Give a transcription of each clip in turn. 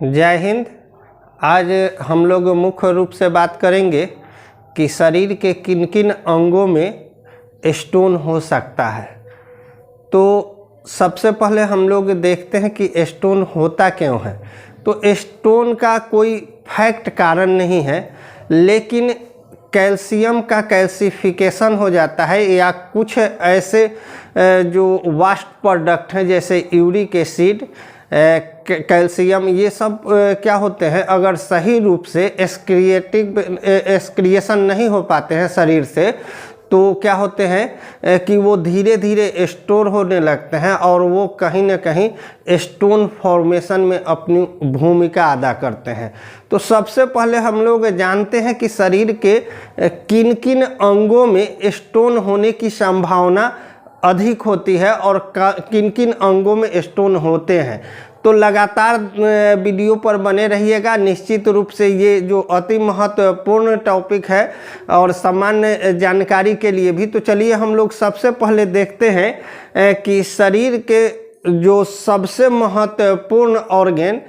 जय हिंद। आज हम लोग मुख्य रूप से बात करेंगे कि शरीर के किन किन अंगों में स्टोन हो सकता है। तो सबसे पहले हम लोग देखते हैं कि स्टोन होता क्यों है। तो स्टोन का कोई फैक्ट कारण नहीं है, लेकिन कैल्शियम का कैल्सिफिकेशन हो जाता है या कुछ ऐसे जो वास्ट प्रोडक्ट हैं जैसे यूरिक एसिड, कैल्शियम, ये सब क्या होते हैं, अगर सही रूप से एक्सक्रिएशन नहीं हो पाते हैं शरीर से, तो क्या होते हैं कि वो धीरे धीरे स्टोर होने लगते हैं और वो कहीं ना कहीं स्टोन फॉर्मेशन में अपनी भूमिका अदा करते हैं। तो सबसे पहले हम लोग जानते हैं कि शरीर के किन किन अंगों में स्टोन होने की संभावना अधिक होती है और किन किन अंगों में स्टोन होते हैं। तो लगातार वीडियो पर बने रहिएगा। निश्चित रूप से ये जो अति महत्वपूर्ण टॉपिक है और सामान्य जानकारी के लिए भी। तो चलिए हम लोग सबसे पहले देखते हैं कि शरीर के जो सबसे महत्वपूर्ण ऑर्गन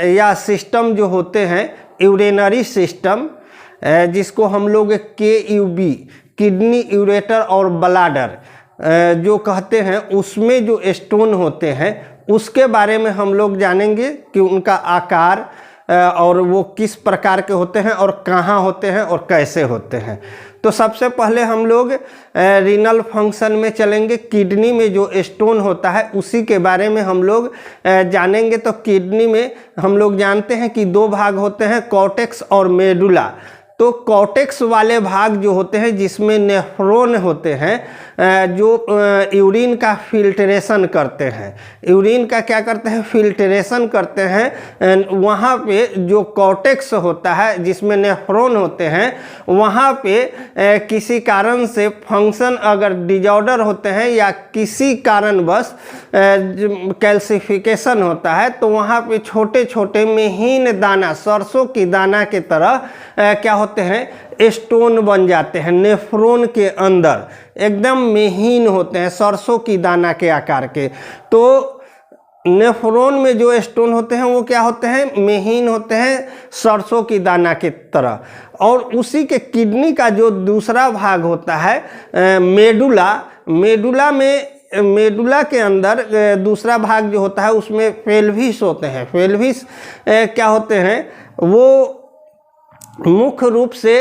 या सिस्टम जो होते हैं, यूरिनरी सिस्टम, जिसको हम लोग KUB, किडनी, यूरेटर और ब्लैडर जो कहते हैं, उसमें जो स्टोन होते हैं उसके बारे में हम लोग जानेंगे कि उनका आकार और वो किस प्रकार के होते हैं और कहाँ होते हैं और कैसे होते हैं। तो सबसे पहले हम लोग रीनल फंक्शन में चलेंगे। किडनी में जो स्टोन होता है उसी के बारे में हम लोग जानेंगे। तो किडनी में हम लोग जानते हैं कि दो भाग होते हैं, कॉर्टेक्स और मेडुला। तो कॉर्टेक्स वाले भाग जो होते हैं जिसमें नेफ्रॉन होते हैं, जो यूरिन का फिल्ट्रेशन करते हैं, यूरिन का क्या करते हैं, फिल्ट्रेशन करते हैं। वहाँ पे जो कॉर्टेक्स होता है जिसमें नेफ्रॉन होते हैं, वहाँ पे किसी कारण से फंक्शन अगर डिजॉर्डर होते हैं या किसी कारणवश कैल्सिफिकेशन होता है, तो वहाँ पे छोटे छोटे महीन दाना, सरसों की दाना की तरह क्या होते हैं, स्टोन बन जाते हैं। नेफ्रॉन के अंदर एकदम महीन होते हैं, सरसों की दाना के आकार के। तो नेफ्रॉन में जो स्टोन होते हैं वो क्या होते हैं, महीन होते हैं, सरसों की दाना की तरह। और उसी के किडनी का जो दूसरा भाग होता है मेडुला, मेडुला के अंदर दूसरा भाग जो होता है उसमें पेल्विस होते हैं। पेल्विस क्या होते हैं, वो मुख्य रूप से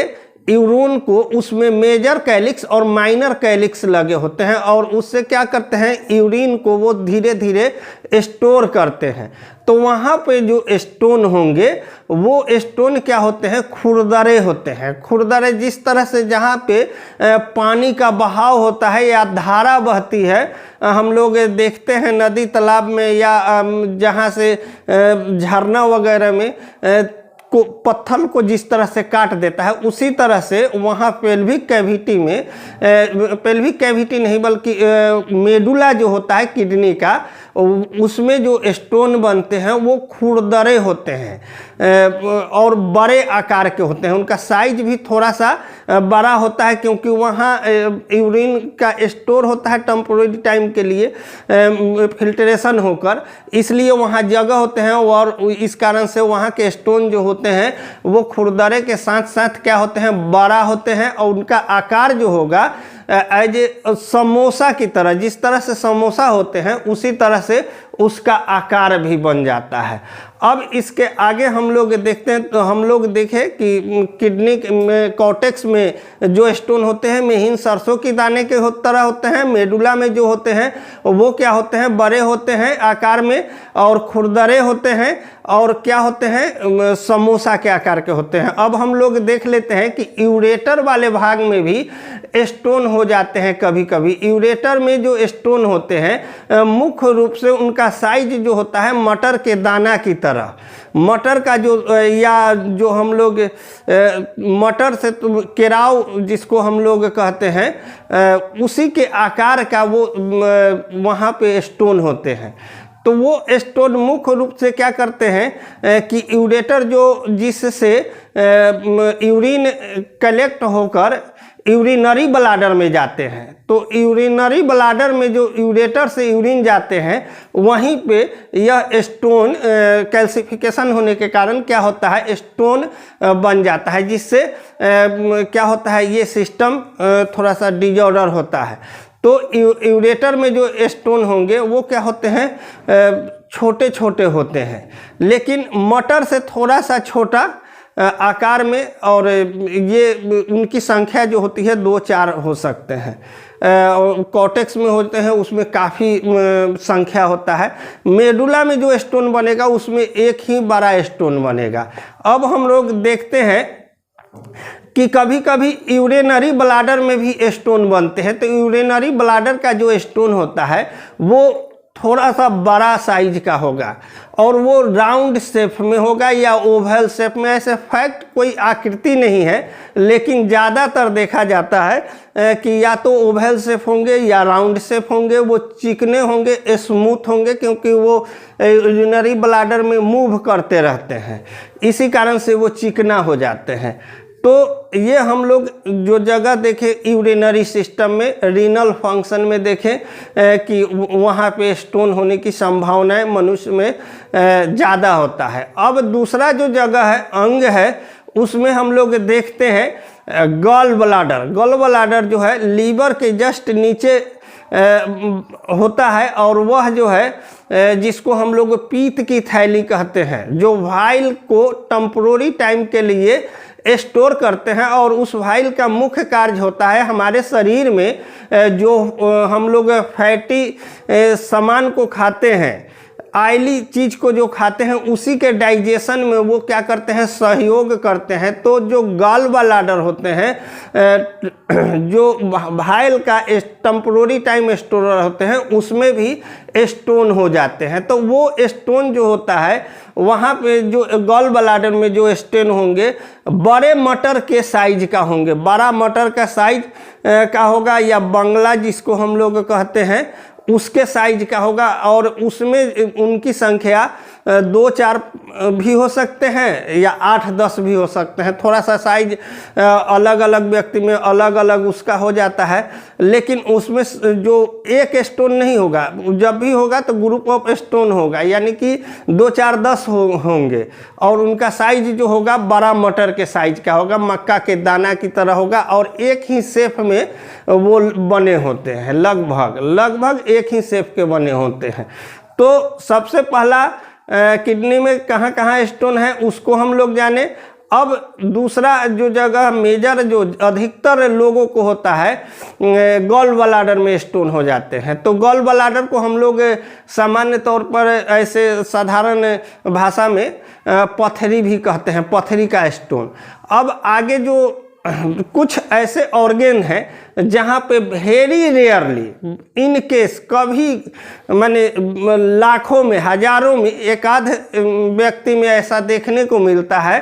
यूरिन को, उसमें मेजर कैलिक्स और माइनर कैलिक्स लगे होते हैं और उससे क्या करते हैं, यूरिन को वो धीरे धीरे स्टोर करते हैं। तो वहाँ पे जो स्टोन होंगे वो स्टोन क्या होते हैं, खुरदरे होते हैं। खुरदरे जिस तरह से जहाँ पे पानी का बहाव होता है या धारा बहती है, हम लोग देखते हैं नदी तालाब में या जहाँ से झरना वगैरह में को पत्थर को जिस तरह से काट देता है, उसी तरह से वहाँ पेल्विक कैविटी में, पेल्विक कैविटी नहीं बल्कि मेडुला जो होता है किडनी का, उसमें जो स्टोन बनते हैं वो खुरदरे होते हैं और बड़े आकार के होते हैं। उनका साइज भी थोड़ा सा बड़ा होता है क्योंकि वहाँ यूरिन का स्टोर होता है टेम्पोररी टाइम के लिए फिल्ट्रेशन होकर, इसलिए वहाँ जगह होते हैं और इस कारण से वहाँ के स्टोन जो होते हैं वो खुरदरे के साथ साथ क्या होते हैं, बड़ा होते हैं। और उनका आकार जो होगा एज समोसा की तरह, जिस तरह से समोसा होते हैं उसी तरह से उसका आकार भी बन जाता है। अब इसके आगे हम लोग देखते हैं, तो हम लोग देखें कि किडनी में, कॉर्टेक्स में जो स्टोन होते हैं महीन सरसों की दाने के तरह होते हैं। मेडुला में जो होते हैं वो क्या होते हैं, बड़े होते हैं आकार में और खुरदरे होते हैं और क्या होते हैं, समोसा के आकार के होते हैं। अब हम लोग देख लेते हैं कि यूरेटर वाले भाग में भी स्टोन हो जाते हैं कभी कभी। यूरेटर में जो स्टोन होते हैं मुख्य रूप से उनका साइज जो होता है मटर के दाना की तरह, मटर का जो या जो हम लोग मटर से केराव जिसको हम लोग कहते हैं, उसी के आकार का वो वहाँ पे स्टोन होते हैं। तो वो स्टोन मुख्य रूप से क्या करते हैं कि यूरेटर जो जिससे यूरिन कलेक्ट होकर यूरिनरी ब्लाडर में जाते हैं। तो यूरिनरी ब्लाडर में जो यूरेटर से यूरिन जाते हैं वहीं पे यह स्टोन कैल्सिफिकेशन होने के कारण क्या होता है, स्टोन बन जाता है, जिससे क्या होता है, ये सिस्टम थोड़ा सा डिजॉर्डर होता है। तो यूरेटर में जो स्टोन होंगे वो क्या होते हैं, छोटे छोटे होते हैं, लेकिन मटर से थोड़ा सा छोटा आकार में, और ये उनकी संख्या जो होती है 2-4 हो सकते हैं। कॉर्टेक्स में होते हैं उसमें काफ़ी संख्या होता है। मेडुला में जो स्टोन बनेगा उसमें एक ही बड़ा स्टोन बनेगा। अब हम लोग देखते हैं कि कभी कभी यूरिनरी ब्लाडर में भी स्टोन बनते हैं। तो यूरिनरी ब्लाडर का जो स्टोन होता है वो थोड़ा सा बड़ा साइज का होगा और वो राउंड शेप में होगा या ओवल शेप में। ऐसे फैक्ट कोई आकृति नहीं है, लेकिन ज़्यादातर देखा जाता है कि या तो ओवल शेप होंगे या राउंड शेप होंगे। वो चिकने होंगे, स्मूथ होंगे, क्योंकि वो यूरिनरी ब्लाडर में मूव करते रहते हैं, इसी कारण से वो चिकना हो जाते हैं। तो ये हम लोग जो जगह देखें यूरिनरी सिस्टम में, रीनल फंक्शन में देखें कि वहाँ पे स्टोन होने की संभावनाएं मनुष्य में ज़्यादा होता है। अब दूसरा जो जगह है, अंग है, उसमें हम लोग देखते हैं गॉल ब्लाडर। गॉल ब्लाडर जो है लीवर के जस्ट नीचे होता है, और वह जो है जिसको हम लोग पीत की थैली कहते हैं, जो वाइल को टेम्पोररी टाइम के लिए स्टोर करते हैं। और उस वाइल का मुख्य कार्य होता है हमारे शरीर में जो हम लोग फैटी सामान को खाते हैं, ऑयली चीज़ को जो खाते हैं, उसी के डाइजेशन में वो क्या करते हैं, सहयोग करते हैं। तो जो गॉल ब्लाडर होते हैं, जो वाइल का टेम्पोररी टाइम स्टोर होते हैं, उसमें भी स्टोन हो जाते हैं। तो वो स्टोन जो होता है वहाँ पे जो गॉल ब्लाडर में जो स्टोन होंगे बड़े मटर के साइज का होंगे। बड़ा मटर का साइज का होगा, या बंगला जिसको हम लोग कहते हैं उसके साइज का होगा, और उसमें उनकी संख्या 2-4 भी हो सकते हैं या 8-10 भी हो सकते हैं। थोड़ा सा साइज अलग अलग व्यक्ति में अलग अलग उसका हो जाता है, लेकिन उसमें जो एक स्टोन नहीं होगा, जब भी होगा तो ग्रुप ऑफ स्टोन होगा, यानी कि 2-4-10 होंगे, और उनका साइज जो होगा बड़ा मटर के साइज का होगा, मक्का के दाना की तरह होगा, और एक ही शेप में वो बने होते हैं, लगभग एक ही शेप के बने होते हैं। तो सबसे पहला किडनी में कहाँ कहाँ स्टोन है उसको हम लोग जाने। अब दूसरा जो जगह मेजर जो अधिकतर लोगों को होता है, गॉल ब्लाडर में स्टोन हो जाते हैं। तो गॉल ब्लाडर को हम लोग सामान्य तौर पर ऐसे साधारण भाषा में पथरी भी कहते हैं, पथरी का स्टोन। अब आगे जो कुछ ऐसे ऑर्गेन हैं जहाँ पे वेरी रेयरली इन केस कभी माने लाखों में हजारों में एक आध व्यक्ति में ऐसा देखने को मिलता है,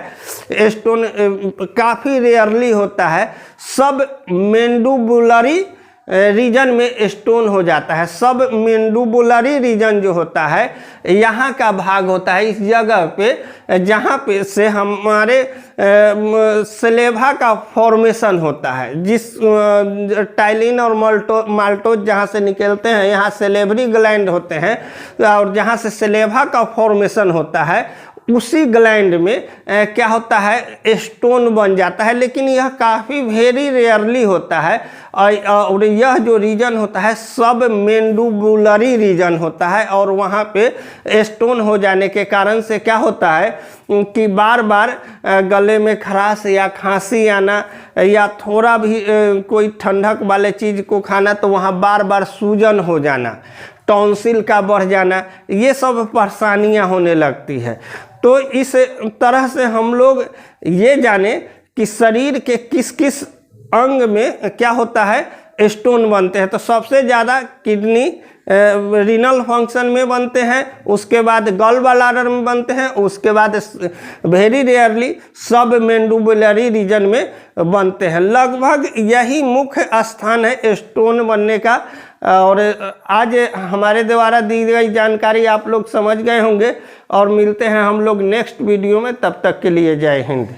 स्टोन काफ़ी रेयरली होता है। सब मैंडिबुलरी रीजन में स्टोन हो जाता है। सब मैंडिबुलरी रीजन जो होता है यहाँ का भाग होता है, इस जगह पे जहाँ पे से हमारे सलेवा का फॉर्मेशन होता है, जिस टाइलिन और माल्टोज जहाँ से निकलते हैं, यहाँ सेलेवरी ग्लैंड होते हैं, और जहाँ से सलेवा का फॉर्मेशन होता है उसी ग्लैंड में क्या होता है, स्टोन बन जाता है। लेकिन यह काफ़ी वेरी रेयरली होता है, और यह जो रीजन होता है सब मैंडिबुलरी रीजन होता है, और वहाँ पे स्टोन हो जाने के कारण से क्या होता है कि बार बार गले में खराश या खांसी आना, या थोड़ा भी कोई ठंडक वाले चीज़ को खाना तो वहाँ बार बार सूजन हो जाना, टॉन्सिल का बढ़ जाना, ये सब परेशानियाँ होने लगती है। तो इस तरह से हम लोग ये जाने कि शरीर के किस किस अंग में क्या होता है, स्टोन बनते हैं। तो सबसे ज़्यादा किडनी रीनल फंक्शन में बनते हैं, उसके बाद गॉल ब्लाडर में बनते हैं, उसके बाद वेरी रेयरली सब मैंडिबुलरी रीजन में बनते हैं। लगभग यही मुख्य स्थान है स्टोन बनने का। और आज हमारे द्वारा दी गई जानकारी आप लोग समझ गए होंगे, और मिलते हैं हम लोग नेक्स्ट वीडियो में। तब तक के लिए जय हिंद।